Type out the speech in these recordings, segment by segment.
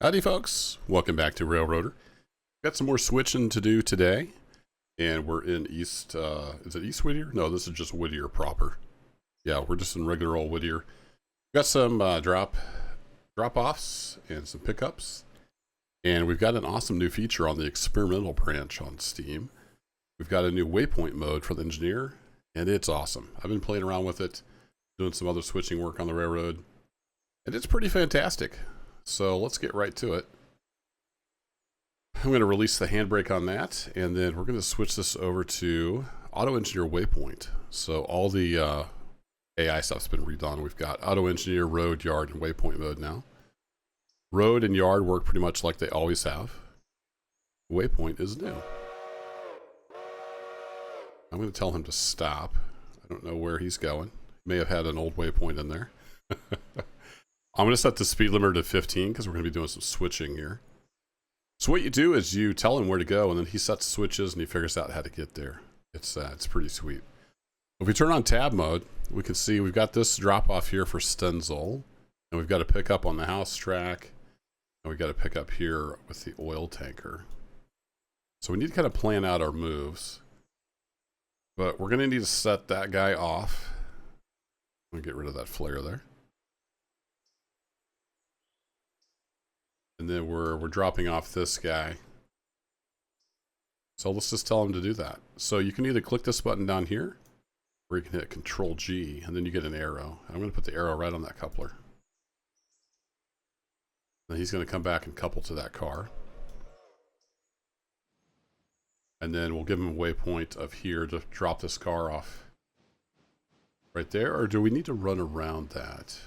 Howdy folks, welcome back to Railroader. Got some more switching to do today, and we're in East, is it East Whittier? No, this is just Whittier proper. Yeah, we're just in regular old Whittier. Got some drop-offs and some pickups, and we've got an awesome new feature on the experimental branch on Steam. We've got a new waypoint mode for the engineer, and it's awesome. I've been playing around with it, doing some other switching work on the railroad, and it's pretty fantastic. So let's get right to it. I'm going to release the handbrake on that, and then we're going to switch this over to Auto Engineer Waypoint. So all the AI stuff's been redone. We've got Auto Engineer, Road, Yard, and Waypoint mode now. Road and Yard work pretty much like they always have. Waypoint is new. I'm going to tell him to stop. I don't know where he's going. May have had an old waypoint in there. I'm going to set the speed limiter to 15 because we're going to be doing some switching here. So what you do is you tell him where to go, and then he sets switches and he figures out how to get there. It's pretty sweet. If we turn on tab mode, we can see we've got this drop off here for Stenzel, and we've got a pickup on the house track, and we've got a pickup here with the oil tanker. So we need to kind of plan out our moves, but we're going to need to set that guy off. I'm going to get rid of that flare there. And then we're dropping off this guy. So let's just tell him to do that. So you can either click this button down here, or you can hit Control G, and then you get an arrow. I'm going to put the arrow right on that coupler. Then he's going to come back and couple to that car. And then we'll give him a waypoint of here to drop this car off right there. Or do we need to run around that?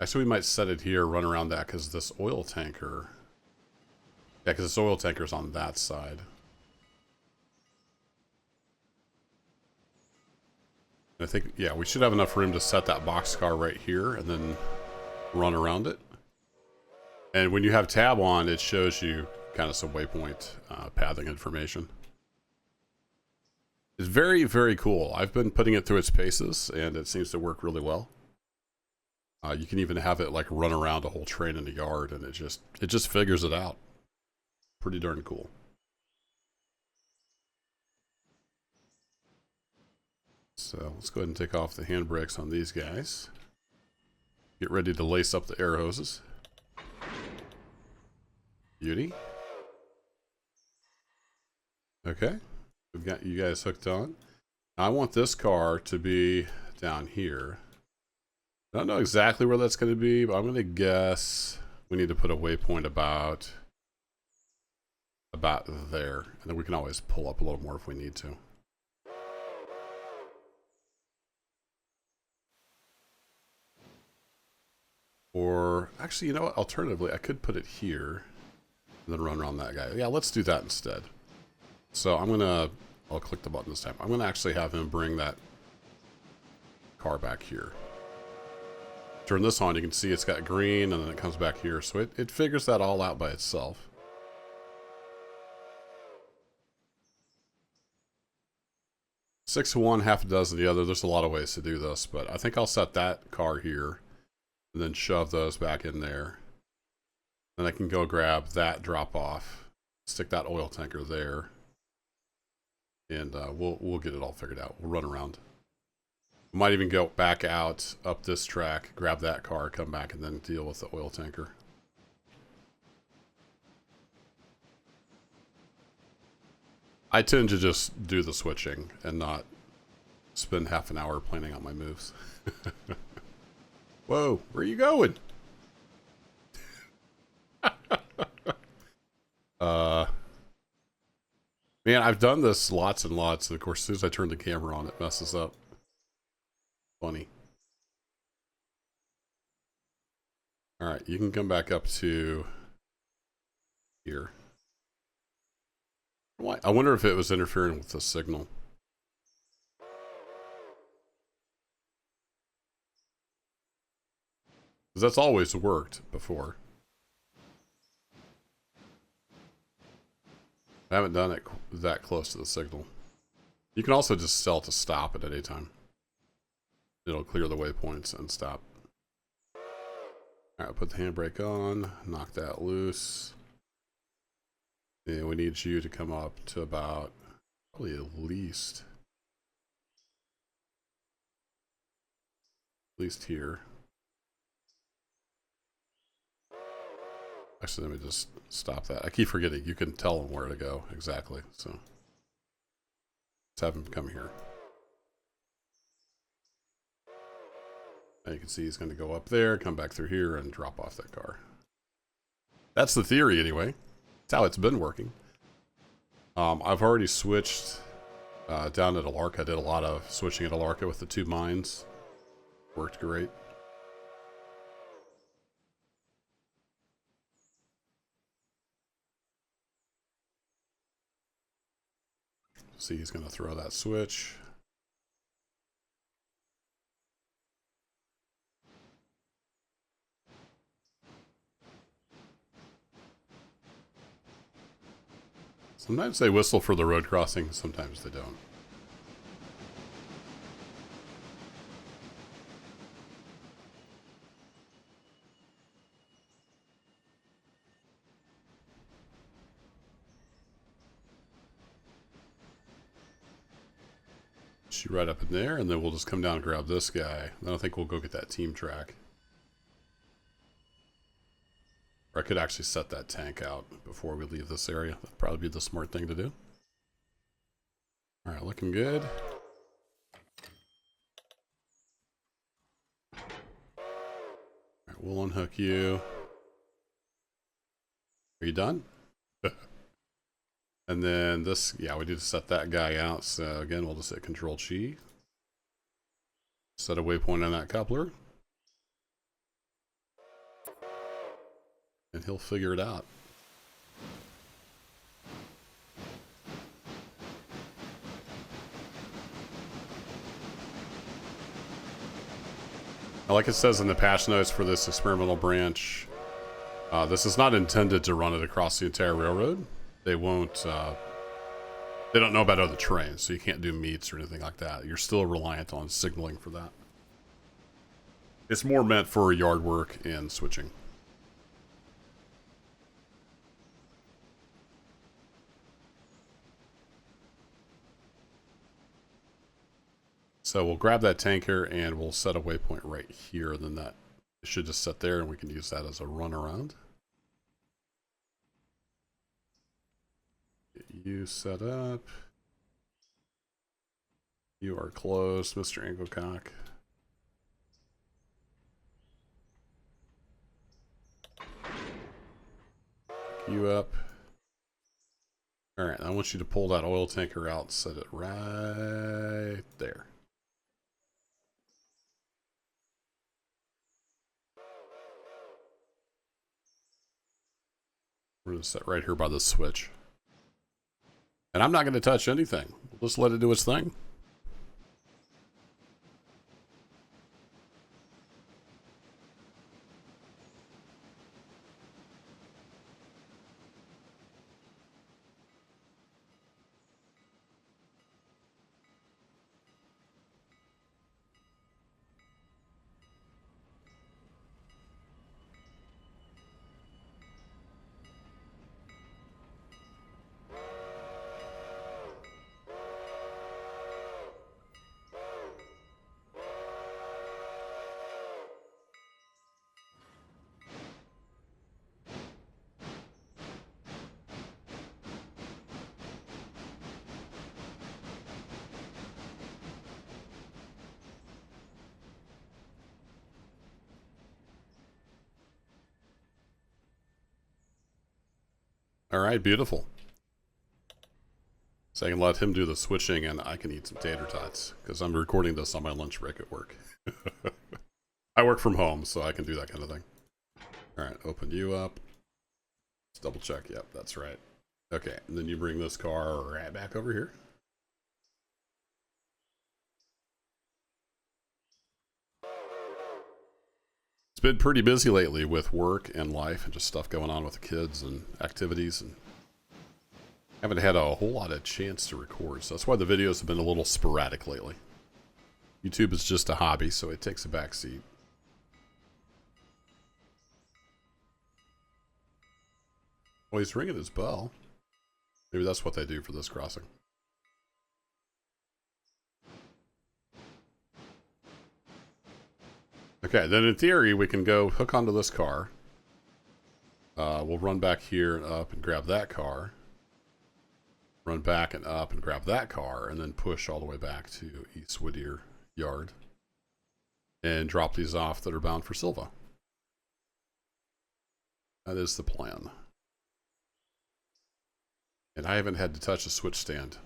Actually, we might set it here, run around that, because this oil tanker... Yeah, because this oil tanker's on that side. And I think, yeah, we should have enough room to set that boxcar right here, and then run around it. And when you have tab on, it shows you kind of some waypoint pathing information. It's very, very cool. I've been putting it through its paces, and it seems to work really well. You can even have it like run around a whole train in the yard, and it just figures it out. Pretty darn cool. So let's go ahead and take off the handbrakes on these guys. Get ready to lace up the air hoses. Beauty. Okay, we've got you guys hooked on. Now I want this car to be down here. I don't know exactly where that's going to be, but I'm going to guess we need to put a waypoint about there. And then we can always pull up a little more if we need to. Or, actually, you know what? Alternatively, I could put it here and then run around that guy. Yeah, let's do that instead. So I'll click the button this time. I'm going to actually have him bring that car back here. Turn this on, you can see it's got green, and then it comes back here. So it figures that all out by itself. Six of one, half a dozen of the other. There's a lot of ways to do this, but I think I'll set that car here and then shove those back in there. Then I can go grab that drop off, stick that oil tanker there, and we'll get it all figured out. We'll run around. We might even go back out up this track, grab that car, come back, and then deal with the oil tanker. I tend to just do the switching and not spend half an hour planning out my moves. Whoa, where are you going? Man, I've done this lots and lots, and of course, as soon as I turn the camera on, it messes up. Funny. All right, you can come back up to here. Why? I wonder if it was interfering with the signal. Because that's always worked before. I haven't done it that close to the signal. You can also just tell it to stop at any time. It'll clear the waypoints and stop. Alright, put the handbrake on, knock that loose. And we need you to come up to about, probably at least here. Actually, let me just stop that. I keep forgetting. You can tell him where to go exactly. So let's have him come here. Now you can see he's going to go up there, come back through here, and drop off that car. That's the theory, anyway. That's how it's been working. I've already switched down at Appalachia. I did a lot of switching at Appalachia with the 2 mines. Worked great. See, he's going to throw that switch. Sometimes they whistle for the road crossing, sometimes they don't. Shoot right up in there, and then we'll just come down and grab this guy. Then I think we'll go get that team track. Or I could actually set that tank out before we leave this area. That'd probably be the smart thing to do. Alright, looking good. Alright, we'll unhook you. Are you done? And then this, yeah, we need to set that guy out. So again, we'll just hit Control-G. Set a waypoint on that coupler. And he'll figure it out. Now, like it says in the patch notes for this experimental branch, this is not intended to run it across the entire railroad. They won't, they don't know about other trains, so you can't do meets or anything like that. You're still reliant on signaling for that. It's more meant for yard work and switching. So we'll grab that tanker and we'll set a waypoint right here. Then that it should just sit there and we can use that as a run around. Get you set up. You are closed, Mr. Anglecock. You up. Alright, I want you to pull that oil tanker out and set it right there. We're going to set right here by the switch. And I'm not going to touch anything. We'll just let it do its thing. All right, beautiful. So I can let him do the switching and I can eat some tater tots because I'm recording this on my lunch break at work. I work from home, so I can do that kind of thing. All right, open you up. Let's double check. Yep, that's right. Okay, and then you bring this car right back over here. It's been pretty busy lately with work and life and just stuff going on with the kids and activities, and haven't had a whole lot of chance to record, so that's why the videos have been a little sporadic lately. YouTube is just a hobby, so it takes a back seat. Oh, he's ringing his bell. Maybe that's what they do for this crossing. Okay, then in theory, we can go hook onto this car. We'll run back here and up and grab that car. Run back and up and grab that car, and then push all the way back to East Whittier Yard. And drop these off that are bound for Silva. That is the plan. And I haven't had to touch a switch stand.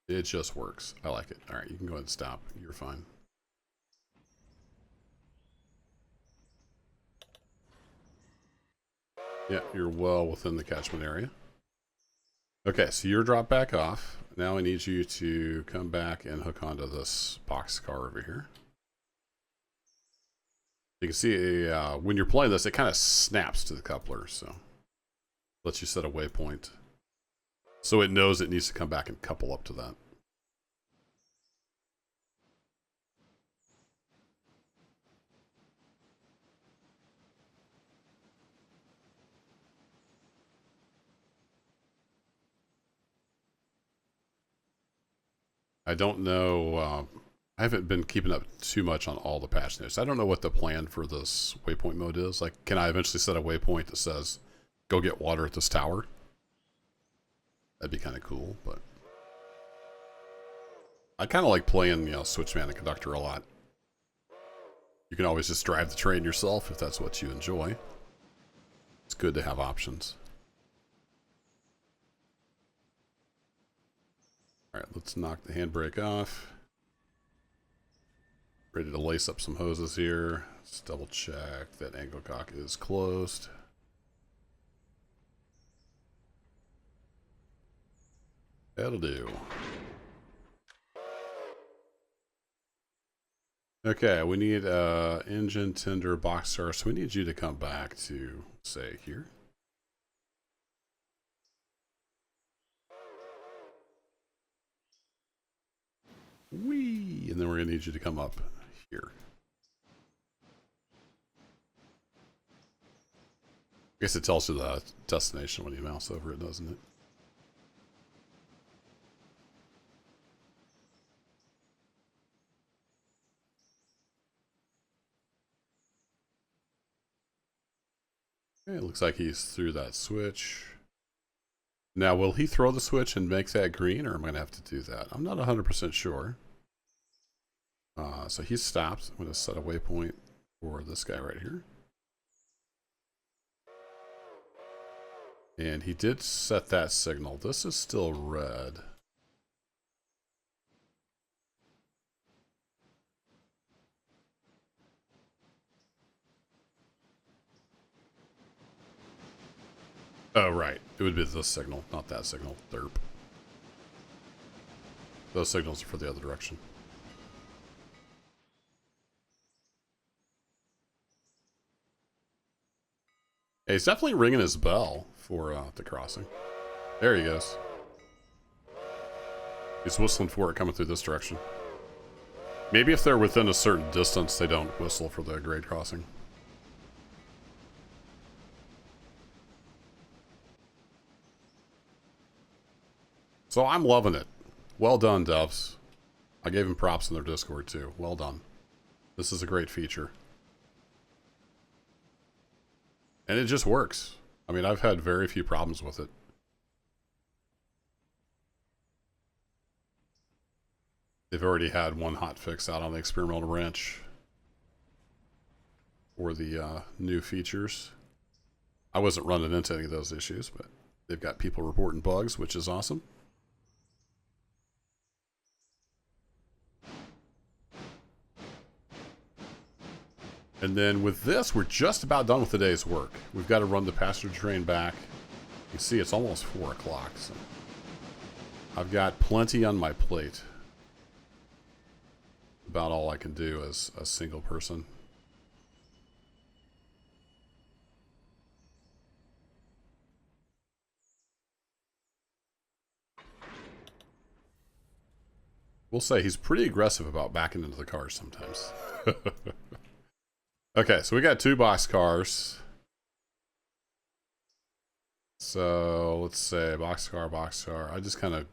It just works. I like it. All right, you can go ahead and stop. You're fine. Yeah, you're well within the catchment area. Okay, so you're dropped back off. Now I need you to come back and hook onto this box car over here. You can see when you're playing this, it kind of snaps to the coupler, so lets you set a waypoint. So it knows it needs to come back and couple up to that. I don't know. I haven't been keeping up too much on all the patch notes. I don't know what the plan for this waypoint mode is. Like, can I eventually set a waypoint that says, go get water at this tower? That'd be kind of cool, but I kind of like playing, you know, switchman and conductor a lot. You can always just drive the train yourself if that's what you enjoy. It's good to have options. All right, let's knock the handbrake off. Ready to lace up some hoses here. Let's double check that angle cock is closed. That'll do. Okay, we need engine, tender, box car. So we need you to come back to, say, here. Whee! And then we're going to need you to come up here. I guess it tells you the destination when you mouse over it, doesn't it? Okay, it looks like he's through that switch. Now, will he throw the switch and make that green, or am I going to have to do that? I'm not 100% sure. So he's stopped. I'm going to set a waypoint for this guy right here. And he did set that signal. This is still red. Oh, right. It would be this signal, not that signal. Derp. Those signals are for the other direction. Yeah, he's definitely ringing his bell for the crossing. There he goes. He's whistling for it coming through this direction. Maybe if they're within a certain distance, they don't whistle for the grade crossing. So I'm loving it. Well done, devs. I gave him props in their Discord too. Well done. This is a great feature. And it just works. I mean, I've had very few problems with it. They've already had one hot fix out on the experimental wrench for the new features. I wasn't running into any of those issues, but they've got people reporting bugs, which is awesome. And then with this, we're just about done with the day's work. We've got to run the passenger train back. You see, it's almost 4 o'clock, so I've got plenty on my plate. About all I can do as a single person. We'll say he's pretty aggressive about backing into the cars sometimes. Okay, so we got 2 box cars. So let's say boxcar, boxcar. I just kind of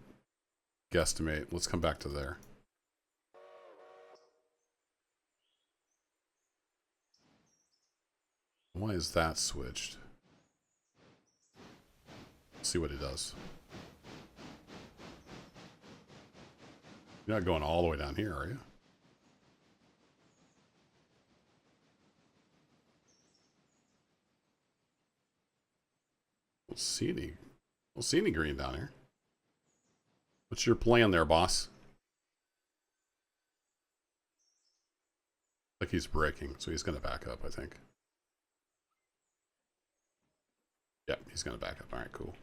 guesstimate. Let's come back to there. Why is that switched? Let's see what he does. You're not going all the way down here, are you? Don't see any green down here. What's your plan there, boss? Like he's braking, so he's going to back up, I think. Yep, he's going to back up. All right, cool.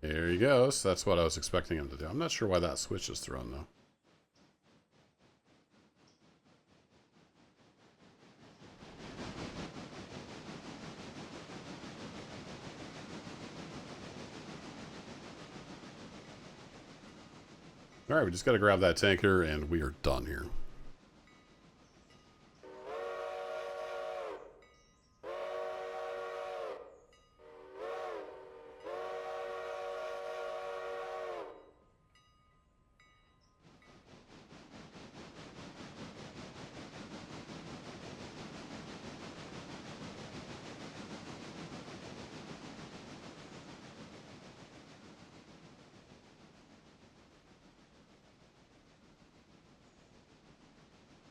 There he goes. That's what I was expecting him to do. I'm not sure why that switch is thrown, though. All right, we just got to grab that tanker, and we are done here.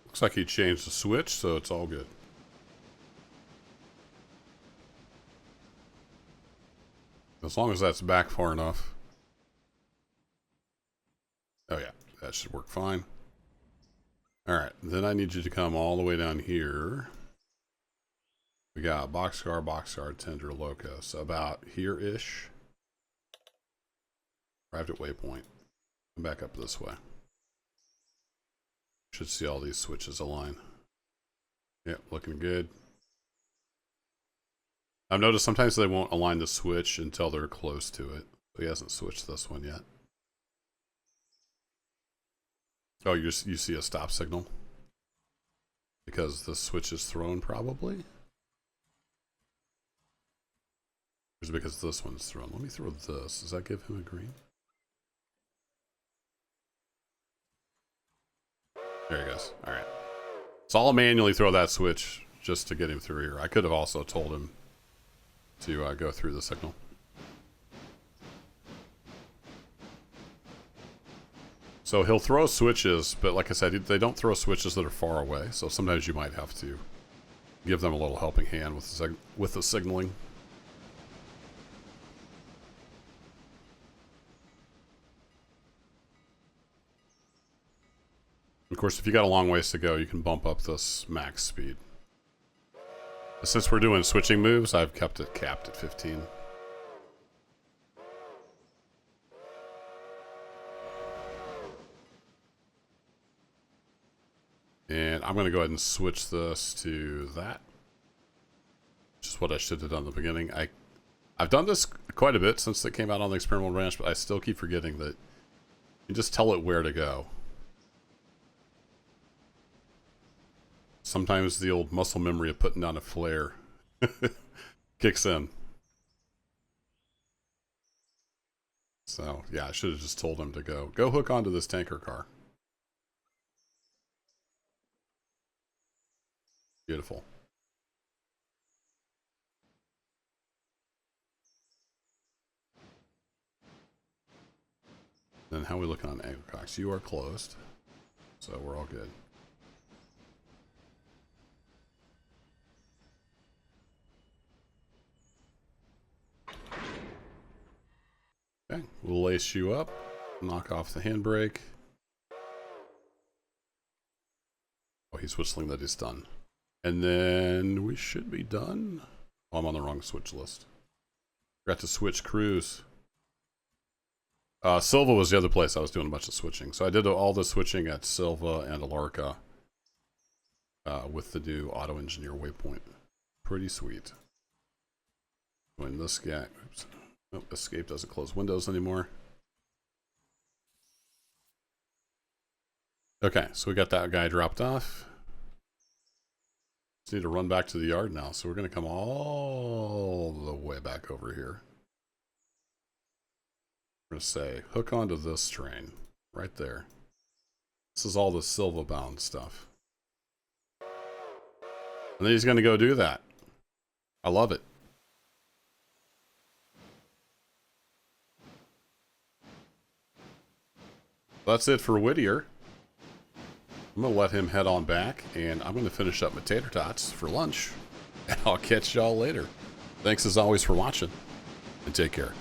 Looks like he changed the switch, so it's all good. As long as that's back far enough. Oh yeah, that should work fine. Alright, then I need you to come all the way down here. We got boxcar, tender, locus. About here-ish. Arrived at waypoint. Come back up this way. Should see all these switches align. Yep, looking good. I've noticed sometimes they won't align the switch until they're close to it. He hasn't switched this one yet. Oh, you see a stop signal? Because the switch is thrown, probably? Or is it because this one's thrown? Let me throw this. Does that give him a green? There he goes. All right. So I'll manually throw that switch just to get him through here. I could have also told him to go through the signal. So he'll throw switches, but like I said, they don't throw switches that are far away. So sometimes you might have to give them a little helping hand with the signaling. Of course, if you got a long ways to go, you can bump up this max speed. But since we're doing switching moves, I've kept it capped at 15. And I'm going to go ahead and switch this to that. Which is what I should have done in the beginning. I've done this quite a bit since it came out on the experimental ranch, but I still keep forgetting that you just tell it where to go. Sometimes the old muscle memory of putting down a flare kicks in. So, yeah, I should have just told him to go hook onto this tanker car. Beautiful. Then how are we looking on Agricox? You are closed. So we're all good. Okay, we'll lace you up, knock off the handbrake. Oh, he's whistling that he's done. And then we should be done. Oh, I'm on the wrong switch list. Forgot to switch crews. Silva was the other place I was doing a bunch of switching. So I did all the switching at Silva and Appalachia with the new auto engineer waypoint. Pretty sweet. When this guy, oops. Nope, escape doesn't close windows anymore. Okay, so we got that guy dropped off. Just need to run back to the yard now. So we're going to come all the way back over here. We're going to say, hook onto this train right there. This is all the Silva bound stuff. And then he's going to go do that. I love it. That's it for Whittier. I'm going to let him head on back, and I'm going to finish up my tater tots for lunch. And I'll catch y'all later. Thanks as always for watching, and take care.